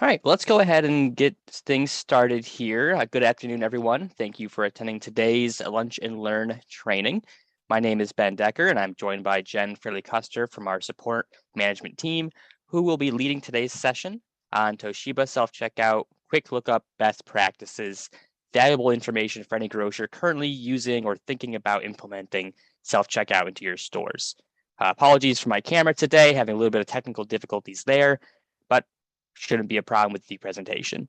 All right, let's go ahead and get things started here. Good afternoon, everyone. Thank you for attending today's Lunch and Learn training. My name is Ben Decker, and I'm joined by Jen Fairley-Custer from our support management team, who will be leading today's session on Toshiba self-checkout, quick lookup best practices, valuable information for any grocer currently using or thinking about implementing self-checkout into your stores. Apologies for my camera today, having a little bit of technical difficulties there, but shouldn't be a problem with the presentation.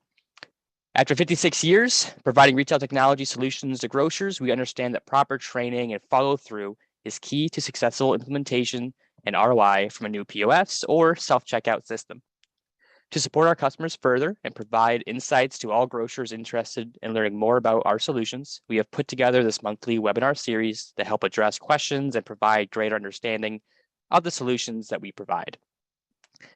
After 56 years providing retail technology solutions to grocers, we understand that proper training and follow through is key to successful implementation and ROI from a new POS or self-checkout system. To support our customers further and provide insights to all grocers interested in learning more about our solutions, we have put together this monthly webinar series to help address questions and provide greater understanding of the solutions that we provide.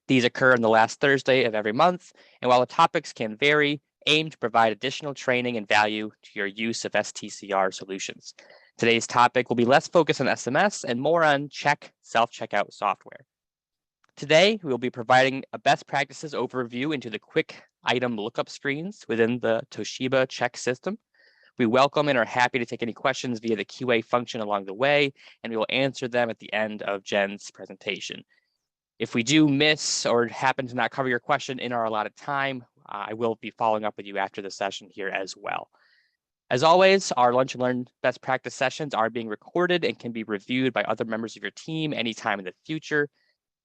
These occur on the last Thursday of every month, and while the topics can vary, aim to provide additional training and value to your use of STCR solutions. Today's topic will be less focused on SMS and more on self-checkout software. Today, we will be providing a best practices overview into the quick item lookup screens within the Toshiba check system. We welcome and are happy to take any questions via the QA function along the way, and we will answer them at the end of Jen's presentation. If we do miss or happen to not cover your question in our allotted time, I will be following up with you after the session here as well. As always, our Lunch and Learn best practice sessions are being recorded and can be reviewed by other members of your team anytime in the future.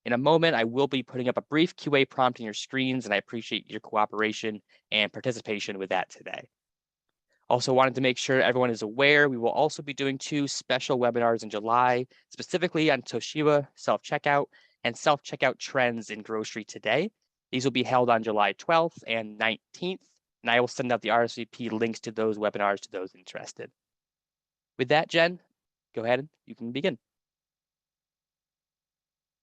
In a moment, I will be putting up a brief QA prompt on your screens, and I appreciate your cooperation and participation with that today. Also wanted to make sure everyone is aware, we will also be doing 2 special webinars in July, specifically on Toshiba self-checkout and self-checkout trends in grocery today. These will be held on July 12th and 19th, and I will send out the RSVP links to those webinars to those interested. With that, Jen, go ahead, you can begin.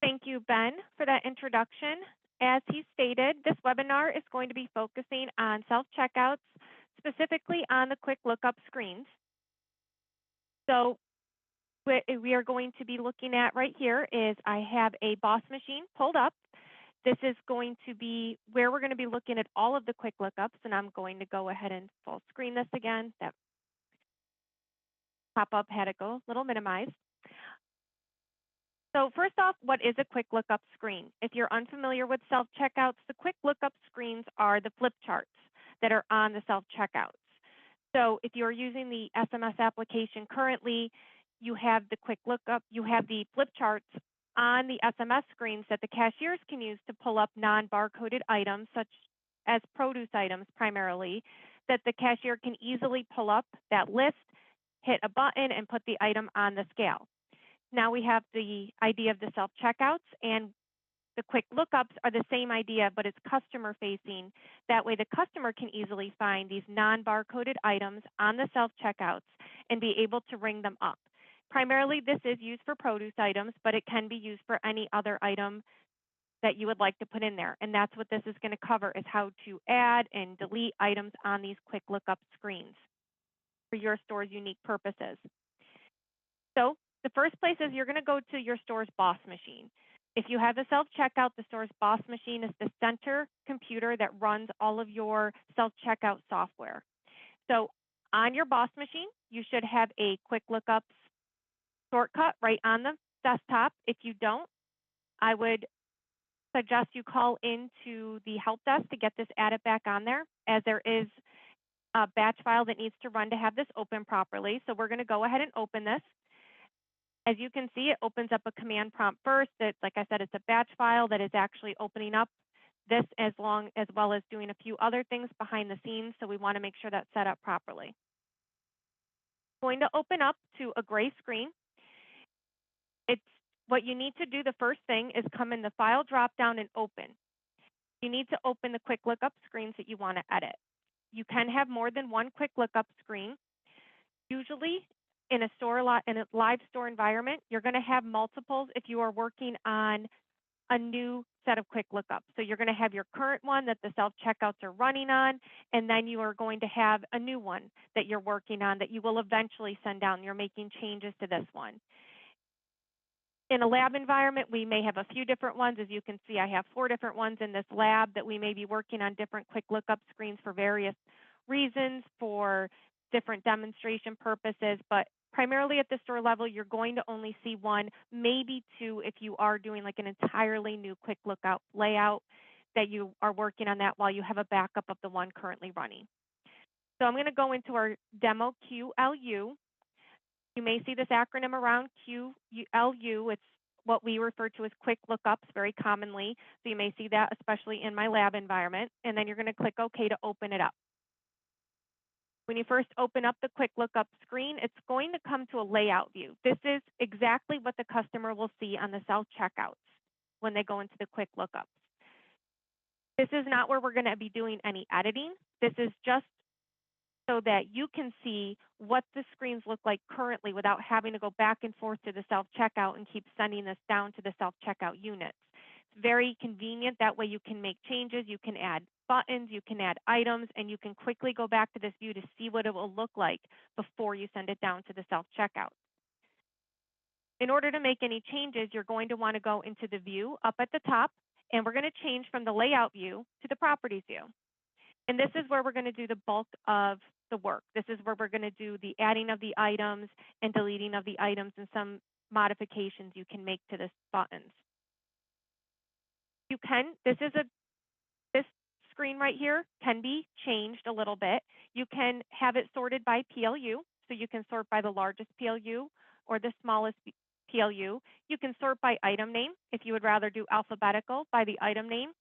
Thank you, Ben, for that introduction. As he stated, this webinar is going to be focusing on self-checkouts, specifically on the quick lookup screens. So what we are going to be looking at right here is I have a boss machine pulled up. This is going to be where we're going to be looking at all of the quick lookups, and I'm going to go ahead and full screen this again. That pop-up had to go a little minimized. So first off, what is a quick lookup screen? If you're unfamiliar with self-checkouts, the quick lookup screens are the flip charts that are on the self-checkouts. So if you're using the SMS application currently, you have the quick lookup, you have the flip charts on the SMS screens that the cashiers can use to pull up non-barcoded items, such as produce items primarily, that the cashier can easily pull up that list, hit a button, and put the item on the scale. Now we have the idea of the self-checkouts, and the quick lookups are the same idea, but it's customer facing. That way the customer can easily find these non-barcoded items on the self-checkouts and be able to ring them up. Primarily this is used for produce items, but it can be used for any other item that you would like to put in there. And that's what this is going to cover, is how to add and delete items on these quick lookup screens for your store's unique purposes. So the first place is you're going to go to your store's boss machine. If you have the self-checkout, the store's boss machine is the center computer that runs all of your self-checkout software. So on your boss machine, you should have a quick lookups shortcut right on the desktop. If you don't, I would suggest you call into the help desk to get this added back on there, as there is a batch file that needs to run to have this open properly. So we're going to go ahead and open this. As you can see, it opens up a command prompt first. That, like I said, it's a batch file that is actually opening up this as well as doing a few other things behind the scenes. So we want to make sure that's set up properly. It's going to open up to a gray screen. It's what you need to do. The first thing is come in the file drop down and open. You need to open the quick lookup screens that you want to edit. You can have more than one quick lookup screen. Usually, in a live store environment, you're going to have multiples if you are working on a new set of quick lookups. So you're going to have your current one that the self-checkouts are running on, and then you are going to have a new one that you're working on that you will eventually send down. You're making changes to this one. In a lab environment, we may have a few different ones. As you can see, I have 4 different ones in this lab that we may be working on different quick lookup screens for various reasons, for different demonstration purposes. But primarily at the store level, you're going to only see 1, maybe 2 if you are doing like an entirely new quick lookup layout that you are working on that while you have a backup of the one currently running. So I'm going to go into our demo QLU. You may see this acronym around QLU. It's what we refer to as quick lookups very commonly. So you may see that especially in my lab environment. And then you're going to click OK to open it up. When you first open up the quick lookup screen, it's going to come to a layout view. This is exactly what the customer will see on the self-checkouts when they go into the quick lookups. This is not where we're going to be doing any editing. This is just so that you can see what the screens look like currently without having to go back and forth to the self-checkout and keep sending this down to the self-checkout units. It's very convenient. That way you can make changes, you can add buttons, you can add items, and you can quickly go back to this view to see what it will look like before you send it down to the self-checkout. In order to make any changes, you're going to want to go into the view up at the top, and we're going to change from the layout view to the properties view. And this is where we're going to do the bulk of the work. This is where we're going to do the adding of the items and deleting of the items and some modifications you can make to this buttons. You can, this screen right here can be changed a little bit. You can have it sorted by PLU. So you can sort by the largest PLU or the smallest PLU. You can sort by item name if you would rather do alphabetical by the item name.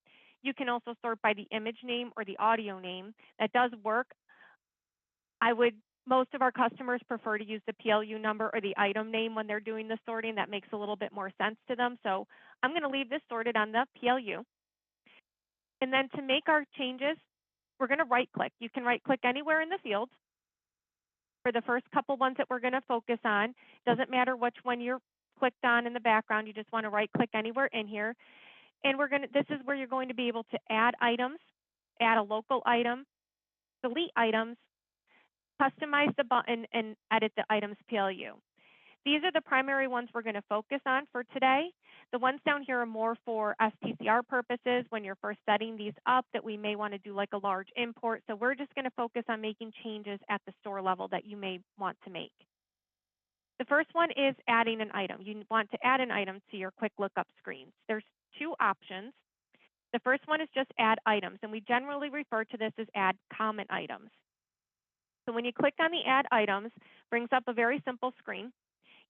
You can also sort by the image name or the audio name. That does work. Most of our customers prefer to use the PLU number or the item name when they're doing the sorting. That makes a little bit more sense to them. So I'm going to leave this sorted on the PLU. And then to make our changes, we're going to right click. You can right click anywhere in the field. For the first couple ones that we're going to focus on, doesn't matter which one you're clicked on in the background, you just want to right click anywhere in here. And this is where you're going to be able to add items, add a local item, delete items, customize the button, and edit the items PLU. These are the primary ones we're going to focus on for today. The ones down here are more for STCR purposes when you're first setting these up that we may want to do like a large import. So we're just going to focus on making changes at the store level that you may want to make. The first one is adding an item. You want to add an item to your quick lookup screens. There's 2 options. The first one is just add items, and we generally refer to this as add comment items. So when you click on the add items, brings up a very simple screen.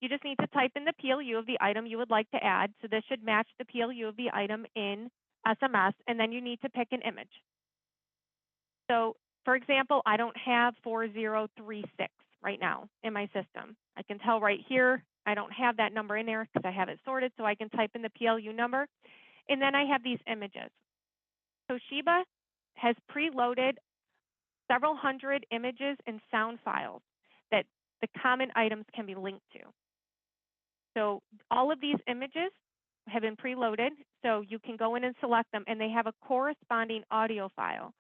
You just need to type in the PLU of the item you would like to add. So this should match the PLU of the item in SMS, and then you need to pick an image. So for example, I don't have 4036 right now in my system. I can tell right here, I don't have that number in there because I have it sorted, so I can type in the PLU number. And then I have these images. Toshiba has preloaded several hundred images and sound files that the common items can be linked to. So all of these images have been preloaded, so you can go in and select them, and they have a corresponding audio file.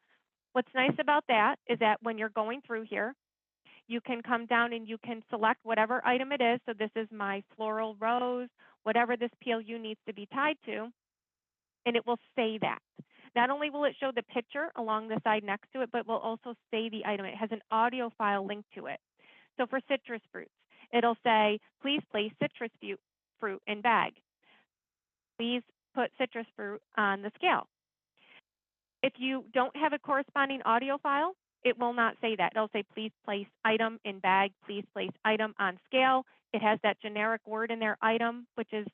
What's nice about that is that when you're going through here, you can come down and you can select whatever item it is. So this is my floral rose, whatever this PLU needs to be tied to, and it will say that. Not only will it show the picture along the side next to it, but will also say the item. It has an audio file linked to it. So for citrus fruits, it'll say, please place citrus fruit in bag. Please put citrus fruit on the scale. If you don't have a corresponding audio file, it will not say that. It'll say, please place item in bag, please place item on scale. It has that generic word in there, item, which is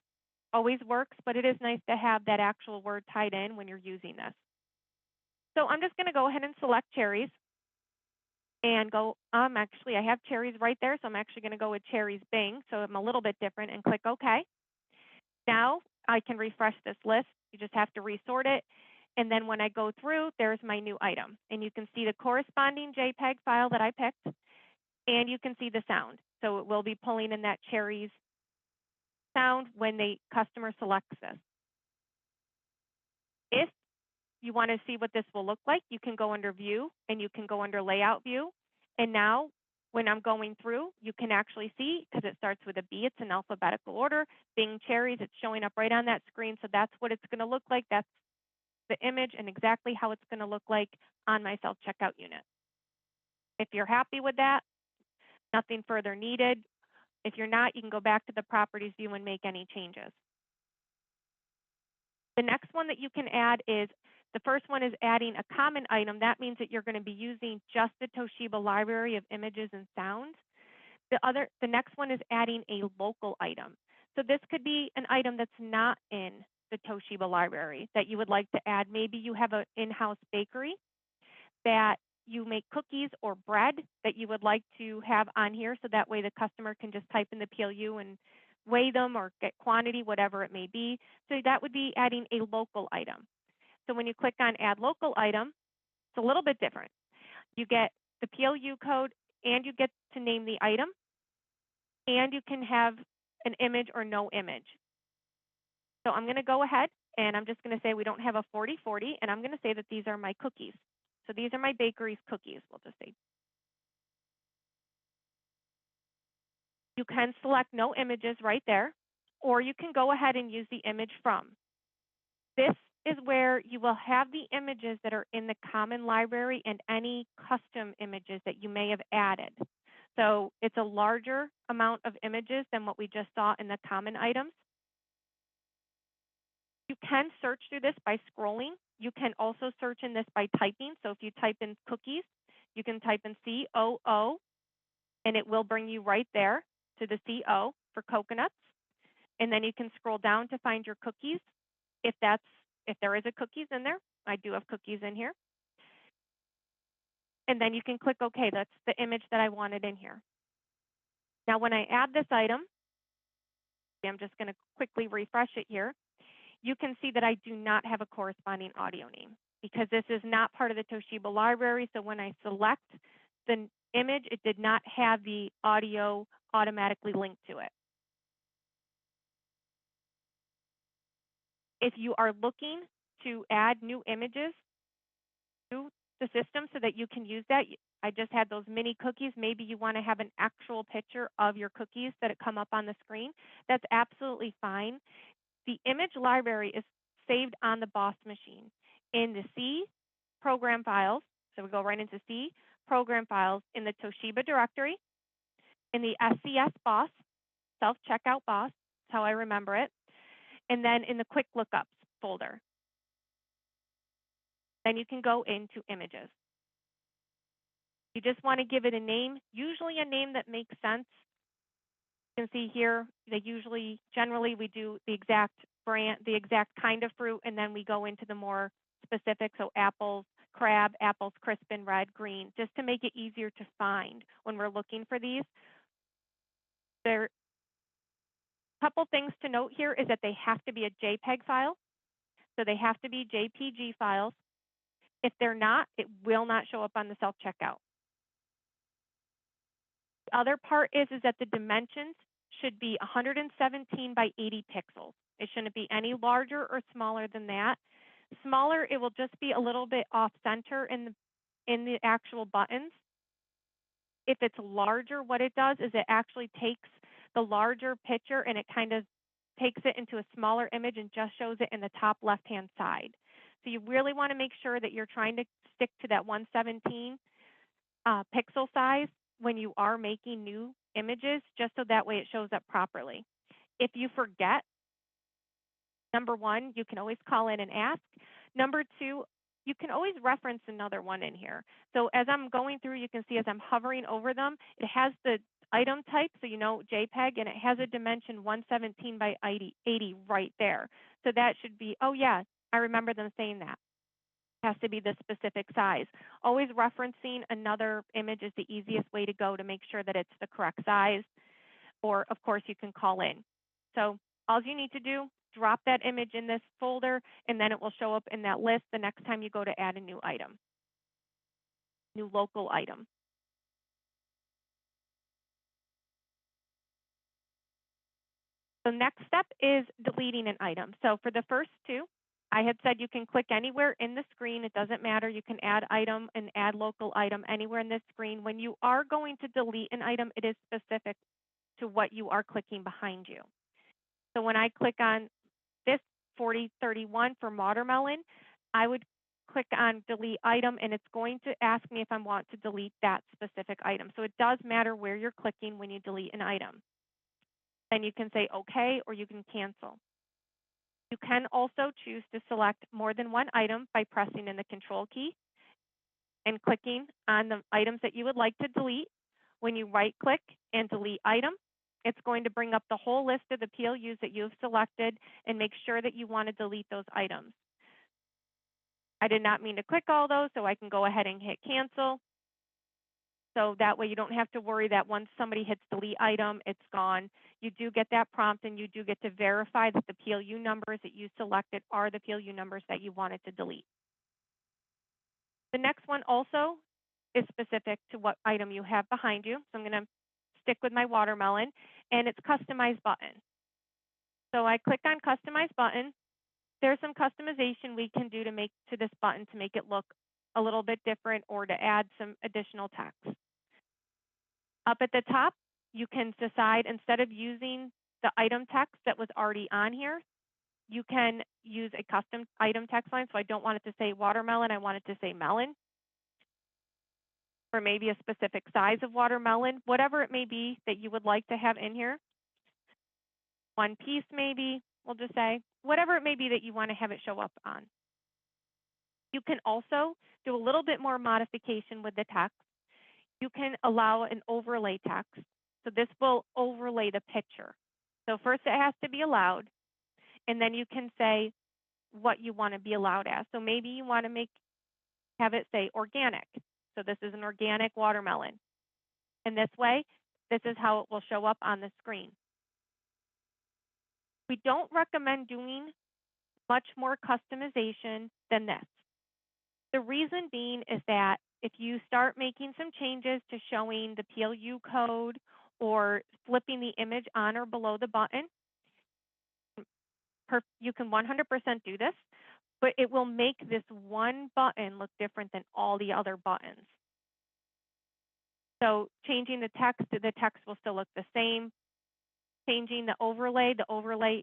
always works, but it is nice to have that actual word tied in when you're using this. So I'm just going to go ahead and select cherries and go, actually I have cherries right there, so I'm actually going to go with cherries Bing, so I'm a little bit different, and click OK. Now I can refresh this list. You just have to resort it. And then when I go through, there's my new item. And you can see the corresponding JPEG file that I picked, and you can see the sound. So it will be pulling in that cherries sound when the customer selects this. If you want to see what this will look like, you can go under View, and you can go under Layout View. And now When I'm going through, you can actually see, because it starts with a B, it's in alphabetical order. Bing cherries, it's showing up right on that screen. So that's what it's going to look like. That's the image and exactly how it's going to look like on my self-checkout unit. If you're happy with that, nothing further needed. If you're not, you can go back to the properties view and make any changes. The next one that you can add is, the first one is adding a common item. That means that you're going to be using just the Toshiba library of images and sounds. The next one is adding a local item. So this could be an item that's not in the Toshiba library that you would like to add. Maybe you have an in-house bakery that you make cookies or bread that you would like to have on here, so that way the customer can just type in the PLU and weigh them or get quantity, whatever it may be. So that would be adding a local item. So when you click on Add Local Item, it's a little bit different. You get the PLU code and you get to name the item, and you can have an image or no image. So I'm going to go ahead and I'm just going to say we don't have a 40/40, and I'm going to say that these are my cookies. So these are my bakery's cookies, we'll just say. You can select no images right there, or you can go ahead and use the image from. This is where you will have the images that are in the common library and any custom images that you may have added. So it's a larger amount of images than what we just saw in the common items. You can search through this by scrolling. You can also search in this by typing. So if you type in cookies, you can type in COO, and it will bring you right there to the CO for coconuts. And then you can scroll down to find your cookies. If there is a cookies in there, I do have cookies in here. And then you can click OK. That's the image that I wanted in here. Now, when I add this item, I'm just going to quickly refresh it here. You can see that I do not have a corresponding audio name because this is not part of the Toshiba library. So when I select the image, it did not have the audio automatically linked to it. If you are looking to add new images to the system so that you can use that, I just had those mini cookies. Maybe you want to have an actual picture of your cookies that come up on the screen. That's absolutely fine. The image library is saved on the BOSS machine in the C program files. So we go right into C program files in the Toshiba directory, in the SCS BOSS, self-checkout BOSS, that's how I remember it, and then in the quick lookups folder. Then you can go into images. You just want to give it a name, usually a name that makes sense. You can see here, generally we do the exact brand, the exact kind of fruit, and then we go into the more specific. So apples, crab, apples, crisp and red, green, just to make it easier to find when we're looking for these. There, a couple things to note here is that they have to be a JPEG file. So they have to be JPG files. If they're not, it will not show up on the self-checkout. The other part is that the dimensions should be 117 by 80 pixels. It shouldn't be any larger or smaller than that. Smaller, it will just be a little bit off center in the actual buttons. If it's larger, what it does is it actually takes the larger picture and it kind of takes it into a smaller image and just shows it in the top left-hand side. So you really want to make sure that you're trying to stick to that 117 pixel size when you are making new images, just so that way it shows up properly. If you forget, number one, you can always call in and ask. Number two, you can always reference another one in here. So as I'm going through, you can see as I'm hovering over them, it has the item type, so you know JPEG, and it has a dimension 117 by 80 right there. So that should be, oh yeah, I remember them saying that. It has to be the specific size. Always referencing another image is the easiest way to go to make sure that it's the correct size. Or of course you can call in. So all you need to do, drop that image in this folder, and then it will show up in that list the next time you go to add a new item, new local item. The next step is deleting an item. So for the first two, I had said you can click anywhere in the screen. It doesn't matter. You can add item and add local item anywhere in this screen. When you are going to delete an item, it is specific to what you are clicking behind you. So when I click on this 4031 for watermelon, I would click on delete item, and it's going to ask me if I want to delete that specific item. So it does matter where you're clicking when you delete an item. Then you can say OK, or you can cancel. You can also choose to select more than one item by pressing in the control key and clicking on the items that you would like to delete. When you right click and delete item, it's going to bring up the whole list of the PLUs that you've selected and make sure that you want to delete those items. I did not mean to click all those, so I can go ahead and hit cancel. So that way you don't have to worry that once somebody hits delete item, it's gone. You do get that prompt, and you do get to verify that the PLU numbers that you selected are the PLU numbers that you wanted to delete. The next one also is specific to what item you have behind you. So I'm going to stick with my watermelon, and it's customize button. So I click on customize button. There's some customization we can do to this button to make it look a little bit different or to add some additional text. Up at the top, you can decide, instead of using the item text that was already on here, you can use a custom item text line. So I don't want it to say watermelon, I want it to say melon, or maybe a specific size of watermelon, whatever it may be that you would like to have in here. One piece maybe, we'll just say, whatever it may be that you want to have it show up on. You can also do a little bit more modification with the text. You can allow an overlay text. So this will overlay the picture. So first it has to be allowed, and then you can say what you want to be allowed as. So maybe you want to have it say organic. So this is an organic watermelon. And this way, this is how it will show up on the screen. We don't recommend doing much more customization than this. The reason being is that if you start making some changes to showing the PLU code or flipping the image on or below the button, you can 100% do this, but it will make this one button look different than all the other buttons. So changing the text will still look the same. Changing the overlay,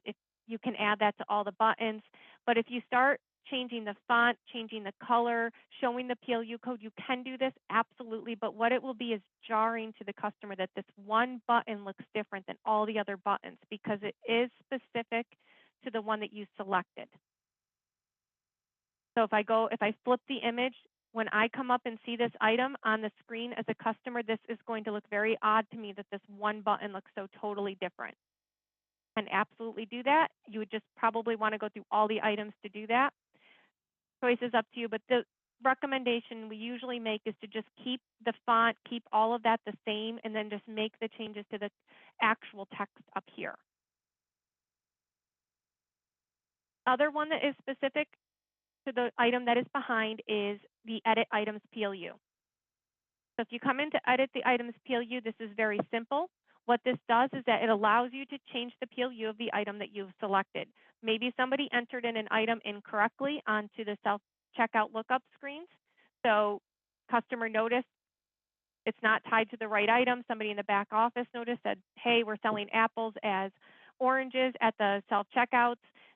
if you can add that to all the buttons. But if you start changing the font, changing the color, showing the PLU code, you can do this, absolutely. But what it will be is jarring to the customer that this one button looks different than all the other buttons because it is specific to the one that you selected. So if I flip the image, when I come up and see this item on the screen as a customer, this is going to look very odd to me that this one button looks so totally different. And absolutely do that. You would just probably want to go through all the items to do that. Choice is up to you, but the recommendation we usually make is to just keep the font, keep all of that the same, and then just make the changes to the actual text up here. Other one that is specific to the item that is behind is the Edit Items PLU. So if you come in to edit the items PLU, this is very simple. What this does is that it allows you to change the PLU of the item that you've selected. Maybe somebody entered in an item incorrectly onto the self-checkout lookup screens. So customer noticed it's not tied to the right item. Somebody in the back office noticed, said, hey, we're selling apples as oranges at the self-checkouts.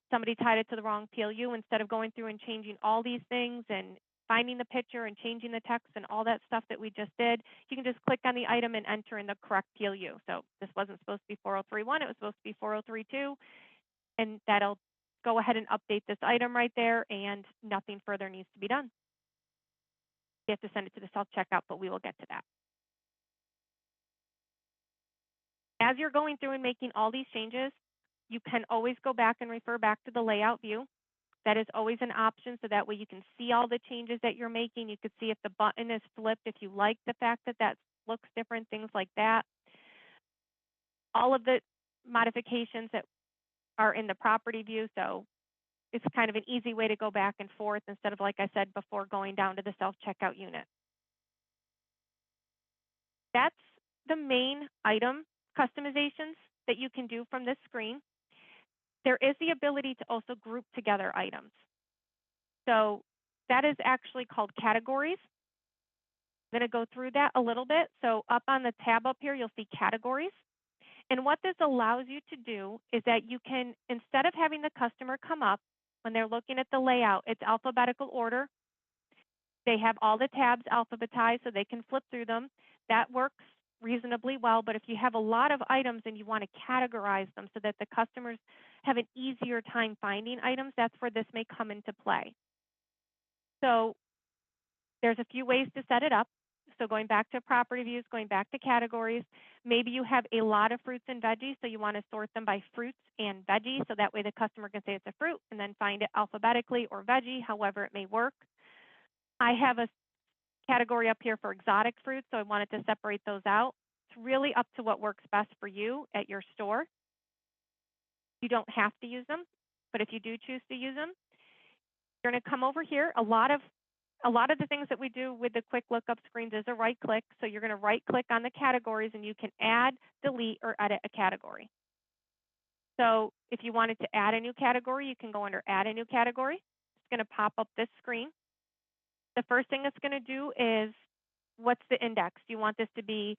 Somebody tied it to the wrong PLU. Instead of going through and changing all these things and finding the picture and changing the text and all that stuff that we just did, you can just click on the item and enter in the correct PLU. So this wasn't supposed to be 4031, it was supposed to be 4032, and that'll go ahead and update this item right there, and nothing further needs to be done. You have to send it to the self-checkout, but we will get to that. As you're going through and making all these changes, you can always go back and refer back to the layout view. That is always an option, so that way you can see all the changes that you're making. You could see if the button is flipped, if you like the fact that that looks different, things like that. All of the modifications that are in the property view, so it's kind of an easy way to go back and forth instead of, like I said before, going down to the self-checkout unit. That's the main item customizations that you can do from this screen. There is the ability to also group together items. So that is actually called categories. I'm going to go through that a little bit. So up on the tab up here, you'll see categories. And what this allows you to do is that you can, instead of having the customer come up when they're looking at the layout, it's alphabetical order. They have all the tabs alphabetized so they can flip through them. That works reasonably well, but if you have a lot of items and you want to categorize them so that the customers have an easier time finding items, that's where this may come into play. So there's a few ways to set it up. So going back to property views, going back to categories, maybe you have a lot of fruits and veggies, so you want to sort them by fruits and veggies, so that way the customer can say it's a fruit and then find it alphabetically or veggie, however it may work. I have a category up here for exotic fruits, so I wanted to separate those out. It's really up to what works best for you at your store. You don't have to use them, but if you do choose to use them, you're going to come over here. A lot of the things that we do with the quick lookup screens is a right click. So you're going to right click on the categories and you can add, delete, or edit a category. So if you wanted to add a new category, you can go under add a new category. It's going to pop up this screen. The first thing it's going to do is, what's the index? Do you want this to be,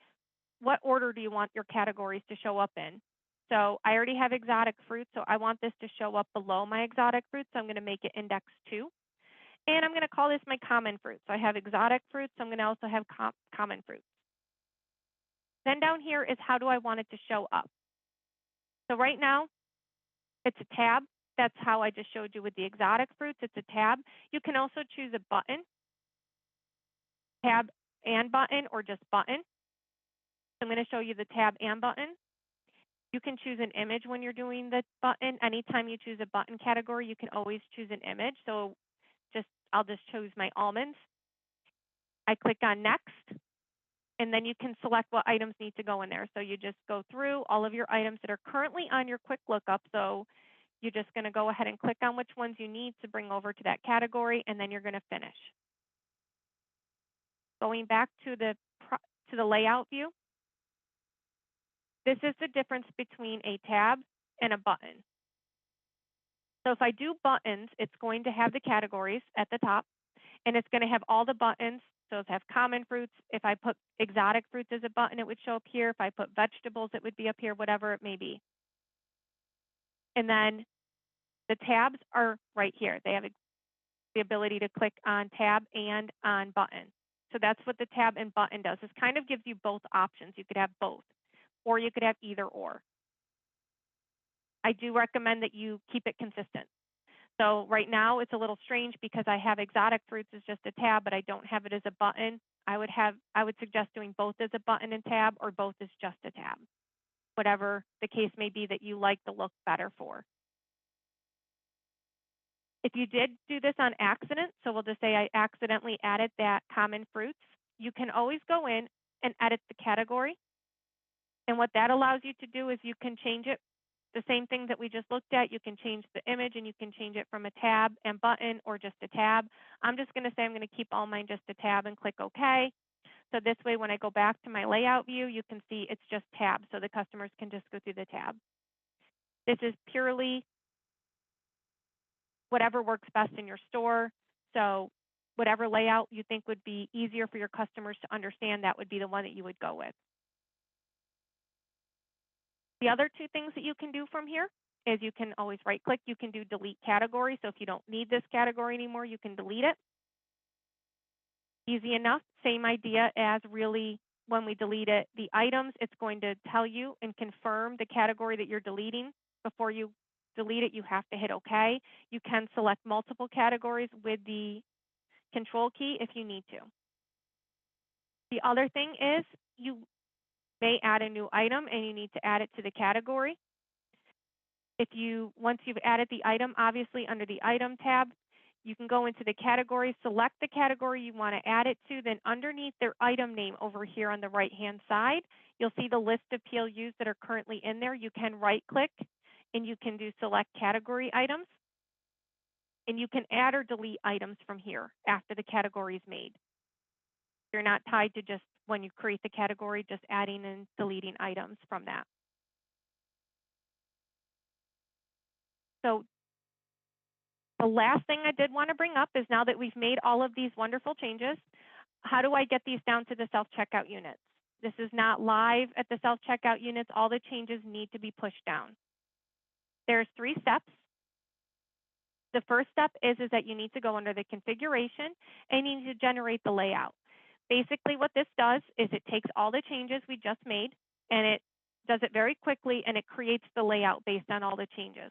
what order do you want your categories to show up in? So I already have exotic fruits, so I want this to show up below my exotic fruits. So I'm going to make it index 2. And I'm going to call this my common fruits. So I have exotic fruits. So I'm going to also have common fruits. Then down here is how do I want it to show up? So right now, it's a tab. That's how I just showed you with the exotic fruits. It's a tab. You can also choose a button, tab and button, or just button. So I'm going to show you the tab and button. You can choose an image when you're doing the button. Anytime you choose a button category, you can always choose an image. So I'll just choose my almonds. I click on next, and then you can select what items need to go in there. So you just go through all of your items that are currently on your quick lookup. So you're just going to go ahead and click on which ones you need to bring over to that category, and then you're going to finish. Going back to the layout view, this is the difference between a tab and a button. So if I do buttons, it's going to have the categories at the top, and it's going to have all the buttons. So if I have common fruits, if I put exotic fruits as a button, it would show up here. If I put vegetables, it would be up here, whatever it may be. And then the tabs are right here. They have the ability to click on tab and on button. So that's what the tab and button does. This kind of gives you both options. You could have both, or you could have either or. I do recommend that you keep it consistent. So right now it's a little strange because I have exotic fruits as just a tab, but I don't have it as a button. I would suggest doing both as a button and tab, or both as just a tab, whatever the case may be that you like the look better for. If you did do this on accident, so we'll just say I accidentally added that common fruits, you can always go in and edit the category. And what that allows you to do is you can change it. The same thing that we just looked at, you can change the image and you can change it from a tab and button or just a tab. I'm just going to say I'm going to keep all mine just a tab and click OK. So this way, when I go back to my layout view, you can see it's just tabs, so the customers can just go through the tab. This is purely whatever works best in your store. So whatever layout you think would be easier for your customers to understand, that would be the one that you would go with. The other two things that you can do from here is you can always right click. You can do delete category. So if you don't need this category anymore, you can delete it. Easy enough. Same idea as really when we delete it, the items, it's going to tell you and confirm the category that you're deleting. Before you delete it, you have to hit OK. You can select multiple categories with the control key if you need to. The other thing is you may add a new item and you need to add it to the category. Once you've added the item, obviously under the item tab, you can go into the category, select the category you want to add it to, then underneath their item name over here on the right-hand side, you'll see the list of PLUs that are currently in there. You can right-click and you can do select category items. And you can add or delete items from here after the category is made. You're not tied to just when you create the category, just adding and deleting items from that. So The last thing I did want to bring up is now that we've made all of these wonderful changes, how do I get these down to the self-checkout units? This is not live at the self-checkout units. All the changes need to be pushed down. There's 3 steps. The first step is that you need to go under the configuration and you need to generate the layout. Basically what this does is it takes all the changes we just made and it does it very quickly and it creates the layout based on all the changes.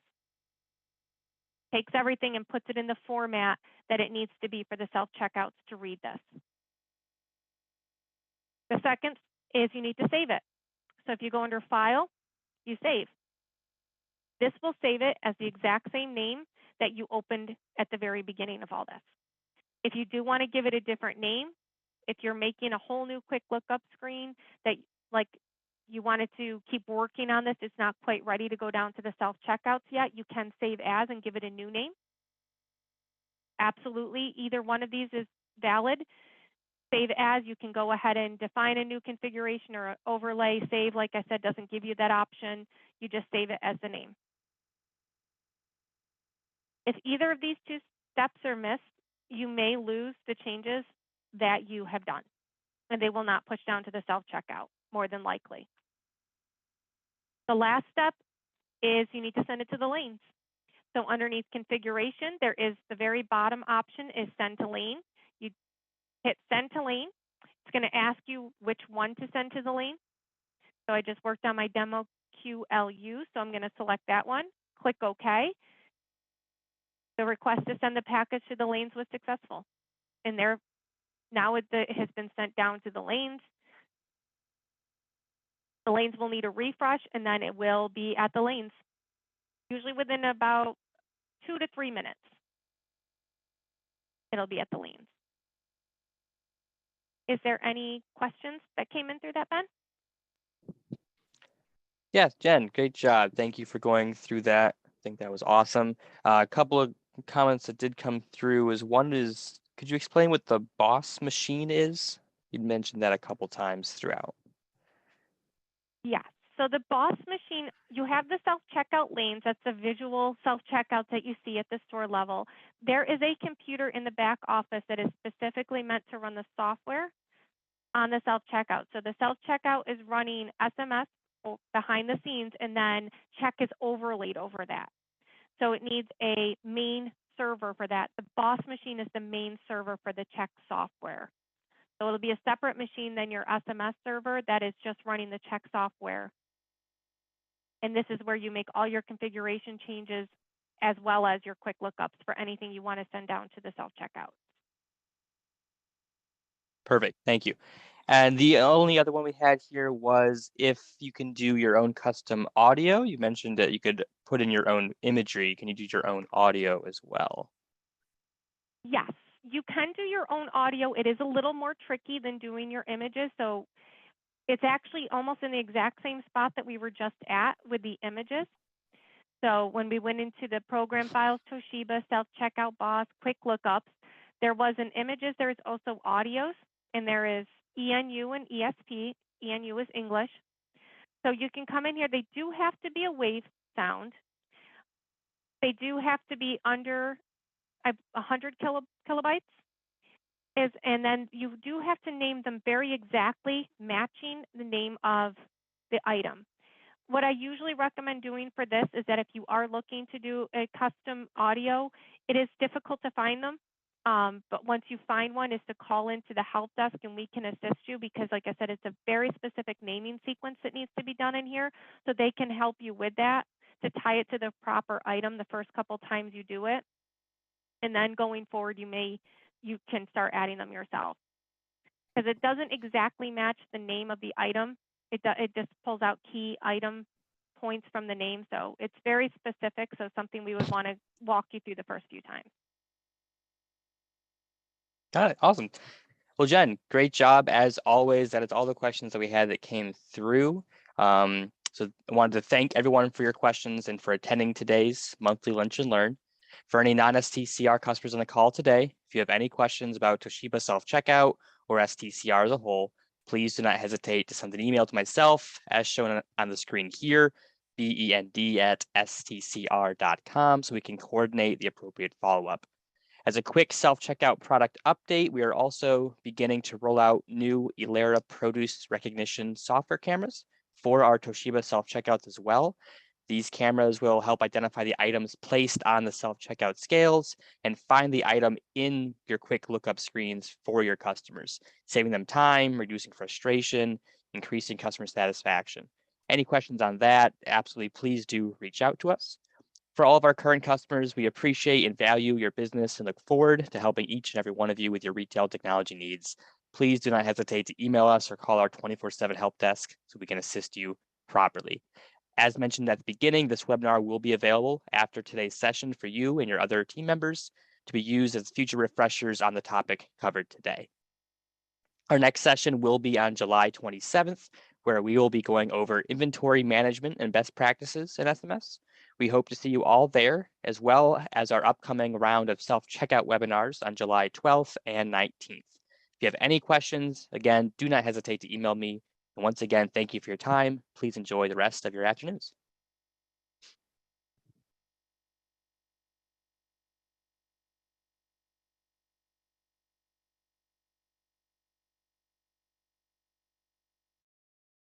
Takes everything and puts it in the format that it needs to be for the self-checkouts to read this. The second is you need to save it. So if you go under File, you save. This will save it as the exact same name that you opened at the very beginning of all this. If you do want to give it a different name, if you're making a whole new quick lookup screen that like you wanted to keep working on this, it's not quite ready to go down to the self-checkouts yet, you can save as and give it a new name. Absolutely, either one of these is valid. Save as, you can go ahead and define a new configuration or overlay. Save, like I said, doesn't give you that option. You just save it as the name. If either of these 2 steps are missed, you may lose the changes that you have done, and they will not push down to the self-checkout, more than likely. The last step is you need to send it to the lanes. So underneath configuration, there is the very bottom option is send to lane. You hit send to lane. It's going to ask you which one to send to the lane. So I just worked on my demo QLU, so I'm going to select that one. Click OK. The request to send the package to the lanes was successful. And there, now it has been sent down to the lanes. The lanes will need a refresh, and then it will be at the lanes, usually within about 2 to 3 minutes. It'll be at the lanes. Is there any questions that came in through that, Ben? Yeah, Jen, great job. Thank you for going through that. I think that was awesome. A couple of comments that did come through is one is, could you explain what the boss machine is? You'd mentioned that a couple times throughout. Yes. So the boss machine, you have the self-checkout lanes. That's the visual self-checkout that you see at the store level. There is a computer in the back office that is specifically meant to run the software on the self-checkout. So the self-checkout is running SMS behind the scenes, and then check is overlaid over that. So it needs a main server for that. The boss machine is the main server for the check software. So it'll be a separate machine than your SMS server that is just running the check software. And this is where you make all your configuration changes as well as your quick lookups for anything you want to send down to the self-checkout. Perfect, thank you. And the only other one we had here was if you can do your own custom audio. You mentioned that you could put in your own imagery. Can you do your own audio as well? Yes, you can do your own audio. It is a little more tricky than doing your images. So it's actually almost in the exact same spot that we were just at with the images. So when we went into the program files, Toshiba, self-checkout boss, quick lookups, there was an images, there's also audios, and there is ENU and ESP. ENU is English. So you can come in here. They do have to be a wave sound. They do have to be under 100 kilobytes. And then you do have to name them very exactly, matching the name of the item. What I usually recommend doing for this is that if you are looking to do a custom audio, it is difficult to find them. But once you find one, is to call into the help desk and we can assist you because, like I said, it's a very specific naming sequence that needs to be done in here. So they can help you with that to tie it to the proper item the first couple times you do it. And then going forward, you can start adding them yourself. Because it doesn't exactly match the name of the item. It just pulls out key item points from the name. So it's very specific. So something we would want to walk you through the first few times. Got it. Awesome. Well, Jen, great job as always. That is all the questions that we had that came through. So I wanted to thank everyone for your questions and for attending today's monthly Lunch and Learn. For any non-STCR customers on the call today, if you have any questions about Toshiba self-checkout or STCR as a whole, please do not hesitate to send an email to myself as shown on the screen here. bend@stcr.com so we can coordinate the appropriate follow-up. As a quick self-checkout product update, we are also beginning to roll out new Ilera produce recognition software cameras for our Toshiba self-checkouts as well. These cameras will help identify the items placed on the self-checkout scales and find the item in your quick lookup screens for your customers, saving them time, reducing frustration, increasing customer satisfaction. Any questions on that, absolutely please do reach out to us. For all of our current customers, we appreciate and value your business and look forward to helping each and every one of you with your retail technology needs. Please do not hesitate to email us or call our 24/7 help desk so we can assist you properly. As mentioned at the beginning, this webinar will be available after today's session for you and your other team members to be used as future refreshers on the topic covered today. Our next session will be on July 27th, where we will be going over inventory management and best practices in SMS. We hope to see you all there, as well as our upcoming round of self-checkout webinars on July 12th and 19th. If you have any questions, again, do not hesitate to email me. And once again, thank you for your time. Please enjoy the rest of your afternoons.